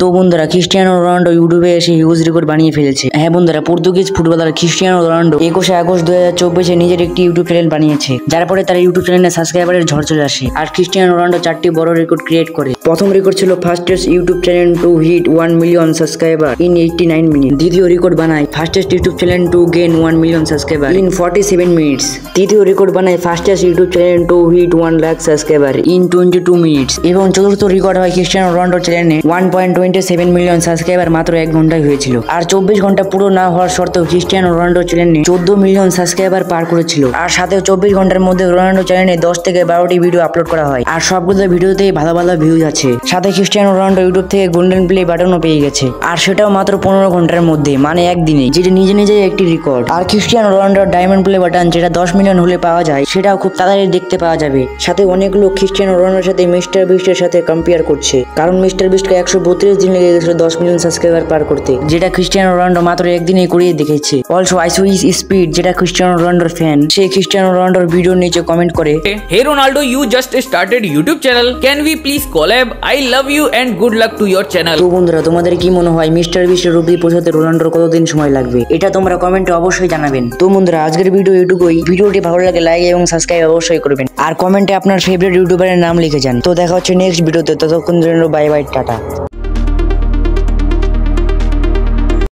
তো বন্ধুরা Cristiano Ronaldo ইউটিউবে এসে হিউজ রেকর্ড বানিয়ে ফেলেছে। হ্যাঁ বন্ধুরা, Portuguese footballer Cristiano Ronaldo 21 August 2024 নিজের একটি ইউটিউব চ্যানেল বানিয়েছে, যার পরে তার ইউটিউব চ্যানেলে সাবস্ক্রাইবারের ঝড় চলে আসে। আর ক্রিস্টিয়ানো রোনাল্ডো 4টি বড় রেকর্ড ক্রিয়েট করে। প্রথম রেকর্ড ছিল fastest YouTube channel to hit 1 million subscriber in 89 মিনিট। দ্বিতীয় রেকর্ড বানায় fastest YouTube channel to gain 1 million subscriber in 47 minutes. তৃতীয় রেকর্ড বানায় fastest YouTube channel to hit 1 lakh subscriber in 22 minutes. এবং চতুর্থ রেকর্ড হয় ক্রিস্টিয়ানো রোনাল্ডো চ্যানেলে 1.27 মিলিয়ন সাবস্ক্রাইবার মাত্র 1 ঘন্টায় হয়েছিল। আর 24 ঘন্টা পুরো না হওয়ার সত্ত্বেও ক্রিস্টিয়ানো রোনাল্ডো চ্যানেলে 14 মিলিয়ন সাবস্ক্রাইবার পার করেছিল। আর সাথেও 24 ঘন্টার মধ্যে রোনাল্ডো চ্যানেলে 10 থেকে 12টি ভিডিও আপলোড করা হয়। আর সবগুলো ভিডিওতেই ভালো ভালো ভিউজ আছে। সাথে ক্রিস্টিয়ানো রোনাল্ডো ইউটিউব থেকে গোল্ডেন প্লে বাটনও পেয়ে গেছে। আর সেটাও মাত্র 15 ঘন্টার মধ্যে, মানে একদিনে, যেটা নিজে নিজেই একটি রেকর্ড। আর ক্রিস্টিয়ানো রোনাল্ডোর ডায়মন্ড প্লে বাটন যেটা 10 মিলিয়ন হলে পাওয়া যায়, সেটাও খুব তাড়াতাড়ি দেখতে পাওয়া যাবে। সাথে অনেক লোক ক্রিস্টিয়ানো রোনাল্ডোর সাথে মিস্টার বিস্টের সাথে কম্পেয়ার করছে, কারণ মিস্টার বিস্টকে 132 দিন লেগে গেছিল 10 মিলিয়ন সাবস্ক্রাইবার পার করতে, যেটা ক্রিস্টিয়ানো রোনাল্ডো মাত্র একদিনেই করিয়ে দেখেছে। অলসো আইসো ইজ স্পিড, যেটা ক্রিস্টিয়ানো রোনাল্ডোর ফ্যান, সে ক্রিস্টিয়ানো রোনাল্ডোর ভিডিওর নিচে কমেন্ট করে, Hey Ronaldo, you just started YouTube channel. Can we please collab? I love you and good luck to your channel. তো বন্ধুরা, তোমাদের কি মনে হয় মিস্টার বিস্টের রূপে পৌঁছাতে রোনাল্ডোর কতদিন সময় লাগবে? এটা তোমরা কমেন্টে অবশ্যই জানাবেন। তো বন্ধুরা, আজকের ভিডিও এটুকুই। ভিডিওটি ভালো লাগে লাইক এবং সাবস্ক্রাইব অবশ্যই করবেন। আর কমেন্টে আপনার ফেভারিট ইউটিউবারের নাম লিখে যান। তো দেখা হচ্ছে নেক্সট ভিডিওতে। ততক্ষণ জন্য বাই বাই, টাটা।